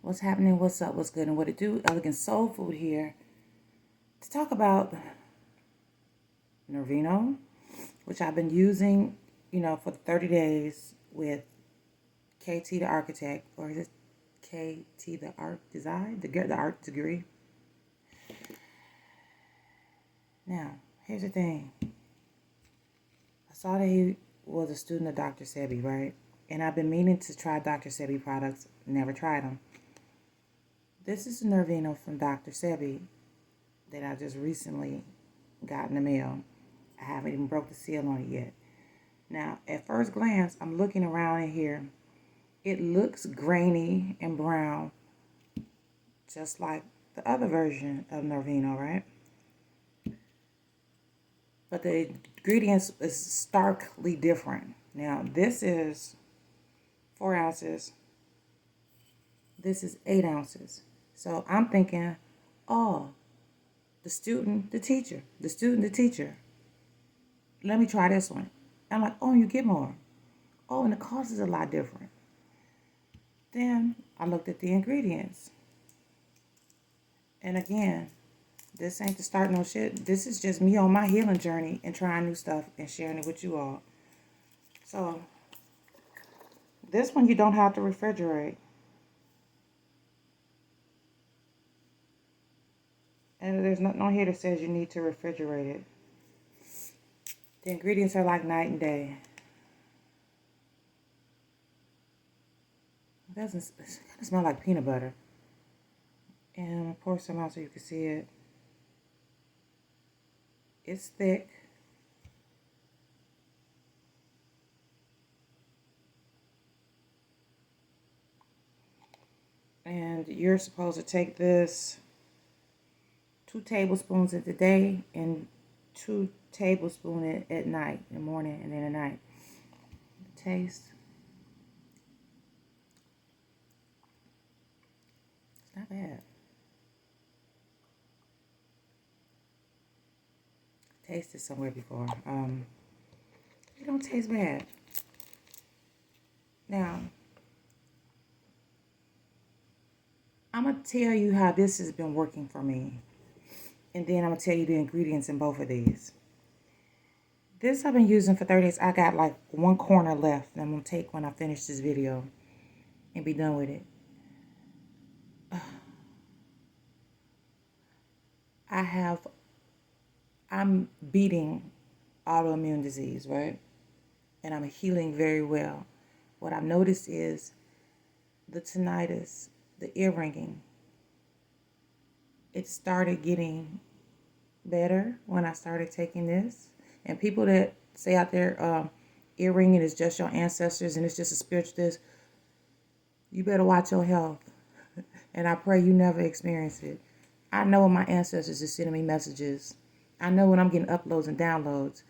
What's happening? What's up? What's good? And what it do? Elegant Soul Food here to talk about Nervino, which I've been using, for 30 days with KT the Architect, or is it KT the Art Design, the art degree? Now, here's the thing. I saw that he was a student of Dr. Sebi, right? And I've been meaning to try Dr. Sebi products, never tried them. This is Nervino from Dr. Sebi that I just recently got in the mail. I haven't even broke the seal on it yet. Now, at first glance, I'm looking around in here. It looks grainy and brown, just like the other version of Nervino, right? But the ingredients is starkly different. Now, this is 4 ounces. This is 8 ounces. So I'm thinking, oh, the student, the teacher, the student, the teacher. Let me try this one. I'm like, oh, you get more. Oh, and the cost is a lot different. Then I looked at the ingredients. And again, this ain't to start no shit. This is just me on my healing journey and trying new stuff and sharing it with you all. So, this one you don't have to refrigerate. And there's nothing on here that says you need to refrigerate it. The ingredients are like night and day. It kind of smell like peanut butter. And I'll pour some out so you can see it. It's thick. And you're supposed to take this 2 tablespoons at the day and 2 tablespoons at night, in the morning and then at night. The taste. It's not bad. Tasted somewhere before. It don't taste bad. Now, I'm going to tell you how this has been working for me. And then I'm going to tell you the ingredients in both of these. This I've been using for 30 days. I got like 1 corner left that I'm going to take when I finish this video and be done with it. I'm beating autoimmune disease, right? And I'm healing very well. What I've noticed is the tinnitus, the ear ringing. It started getting better when I started taking this. And people that say out there, ear ringing is just your ancestors and it's just a spiritual this, you better watch your health. And I pray you never experience it. I know when my ancestors are sending me messages. I know when I'm getting uploads and downloads.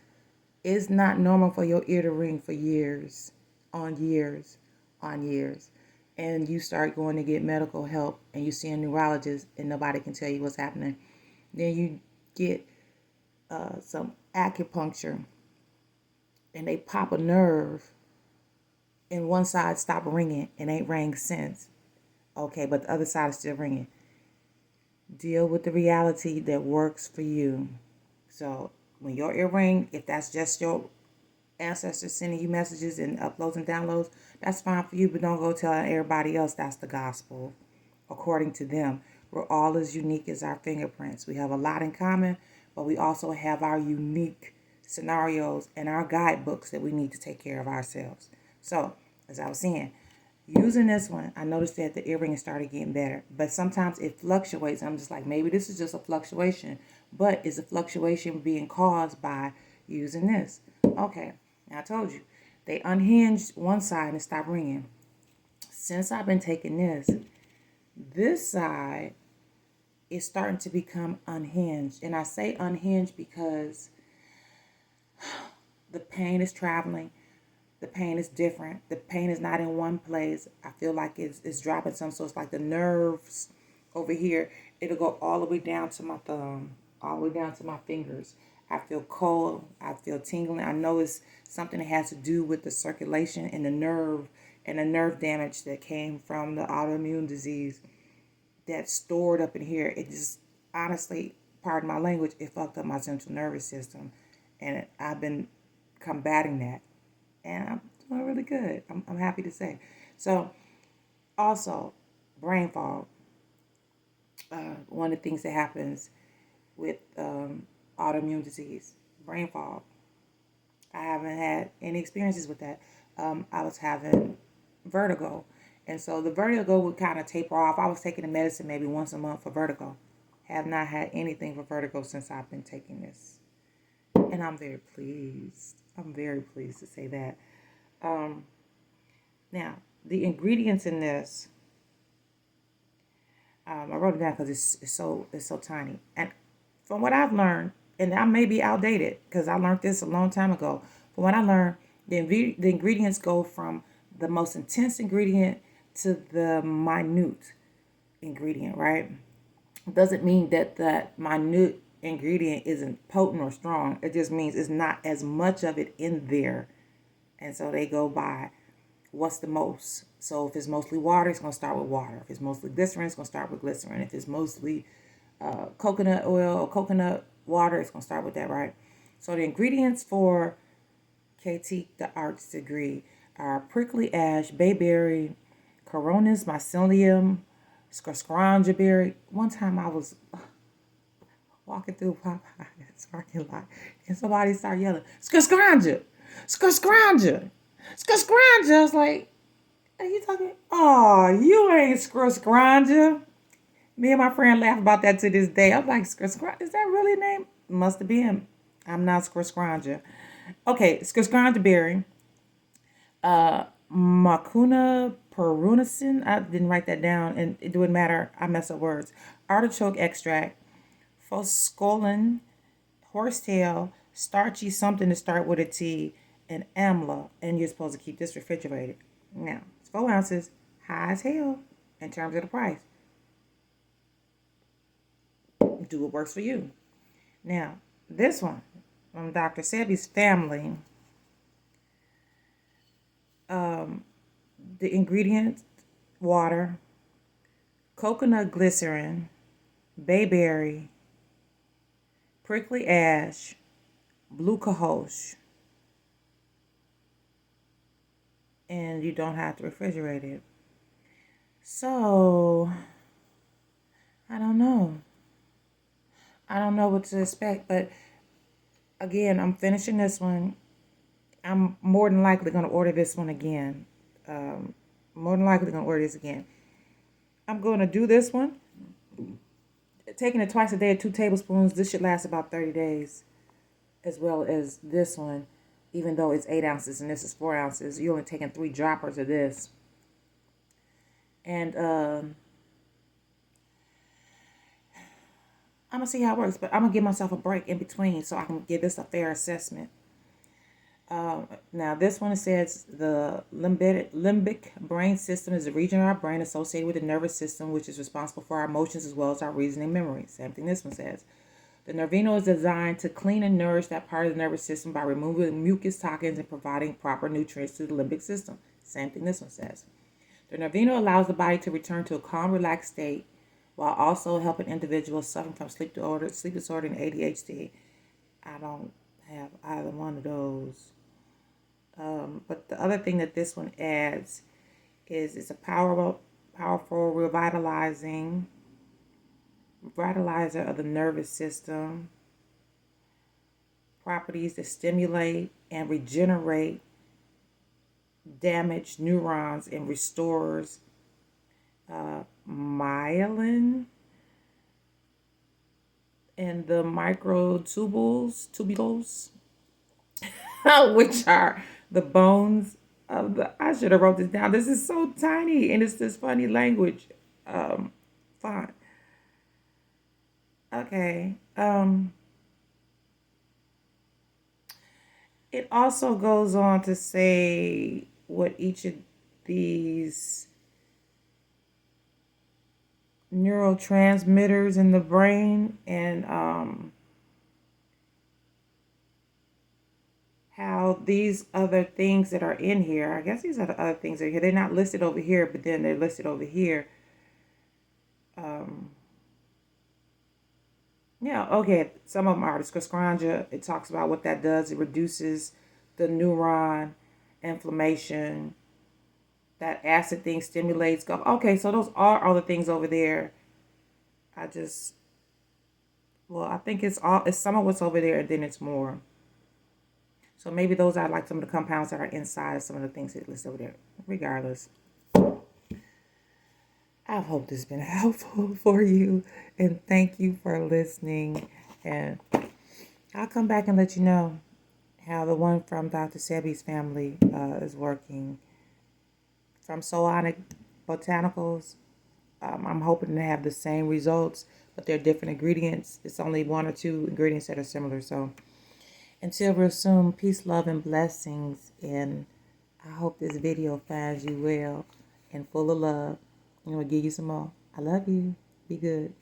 It's not normal for your ear to ring for years on years on years. And you start going to get medical help and you see a neurologist and nobody can tell you what's happening. Then you get some acupuncture and they pop a nerve and one side stop ringing and ain't rang since. Okay, but the other side is still ringing. Deal with the reality that works for you. So when your ear ring, if that's just your ancestors sending you messages and uploads and downloads, that's fine for you, but don't go tell everybody else that's the gospel. According to them, we're all as unique as our fingerprints. We have a lot in common, but we also have our unique scenarios and our guidebooks that we need to take care of ourselves. So, as I was saying, using this one, I noticed that the earring started getting better. But sometimes it fluctuates. I'm just like, maybe this is just a fluctuation. But is the fluctuation being caused by using this? Okay, now I told you. They unhinged one side and it stopped ringing. Since I've been taking this side is starting to become unhinged. And I say unhinged because the pain is traveling. The pain is different. The pain is not in one place. I feel like it's dropping some. So it's like the nerves over here. It'll go all the way down to my thumb, all the way down to my fingers. I feel cold. I feel tingling. I know it's something that has to do with the circulation and the nerve and the nerve damage that came from the autoimmune disease that's stored up in here. It just, honestly, pardon my language, it fucked up my central nervous system. And I've been combating that. And I'm doing really good. I'm happy to say. So, also, brain fog. One of the things that happens with autoimmune disease, brain fog. I haven't had any experiences with that. I was having vertigo. And so the vertigo would kind of taper off. I was taking the medicine maybe once a month for vertigo. Have not had anything for vertigo since I've been taking this. And I'm very pleased. I'm very pleased to say that. Now, the ingredients in this, I wrote it down because it's so tiny. And from what I've learned, and I may be outdated because I learned this a long time ago. From what I learned, the ingredients go from the most intense ingredient to the minute ingredient, right? It doesn't mean that that minute ingredient isn't potent or strong. It just means it's not as much of it in there. And so they go by what's the most. So if it's mostly water, it's going to start with water. If it's mostly glycerin, it's going to start with glycerin. If it's mostly coconut oil or coconut water, it's going to start with that, right? So the ingredients for KT the Arts degree are prickly ash, bayberry, coronis, mycelium, scroscronja berry. One time I was walking through Popeye's parking lot and somebody started yelling, scroscronja, scroscronja, scroscronja. I was like, are you talking? Oh, you ain't scroscronja. Me and my friend laugh about that to this day. I'm like, scroscronja, is that really a name? Must have been. I'm not scroscronja. Okay, scroscronja berry. Macuna perunacin. I didn't write that down, and it wouldn't matter. I mess up words. Artichoke extract, foscolin, horsetail, starchy something to start with a T, and amla. And you're supposed to keep this refrigerated. Now, it's 4 ounces, high as hell in terms of the price. Do what works for you. Now, this one from Dr. Sebi's family. The ingredients: water, coconut glycerin, bayberry, prickly ash, blue cohosh, and you don't have to refrigerate it. So, I don't know. I don't know what to expect, but again, I'm finishing this one. I'm more than likely going to order this one again. More than likely going to order this again. I'm going to do this one. Taking it twice a day at 2 tablespoons. This should last about 30 days. As well as this one. Even though it's 8 ounces and this is 4 ounces. You're only taking 3 droppers of this. And I'm going to see how it works. But I'm going to give myself a break in between so I can give this a fair assessment. Now, this one says the limbic brain system is a region of our brain associated with the nervous system, which is responsible for our emotions as well as our reasoning memory. Same thing this one says. The Nervino is designed to clean and nourish that part of the nervous system by removing mucus toxins and providing proper nutrients to the limbic system. Same thing this one says. The Nervino allows the body to return to a calm, relaxed state while also helping individuals suffering from sleep disorder, and ADHD. I don't have either one of those. But the other thing that this one adds is it's a powerful revitalizer of the nervous system. Properties that stimulate and regenerate damaged neurons and restores myelin and the microtubules, which are the bones of the, I should have wrote this down. This is so tiny and it's this funny language font. Okay. It also goes on to say what each of these neurotransmitters in the brain and how how these other things that are in here, I guess these are the other things that are here. They're not listed over here, but then they're listed over here. Yeah, okay. Some of them are. The scranja, it talks about what that does. It reduces the neuron inflammation. That acid thing stimulates. Okay, so those are all the things over there. I think it's some of what's over there, and then it's more. So maybe those are like some of the compounds that are inside of some of the things that list over there. Regardless, I hope this has been helpful for you, and thank you for listening. And I'll come back and let you know how the one from Dr. Sebi's family is working. From Soulonic Botanicals, I'm hoping to have the same results, but they're different ingredients. It's only 1 or 2 ingredients that are similar. So until real soon, peace, love, and blessings. And I hope this video finds you well and full of love. I'm going to give you some more. I love you. Be good.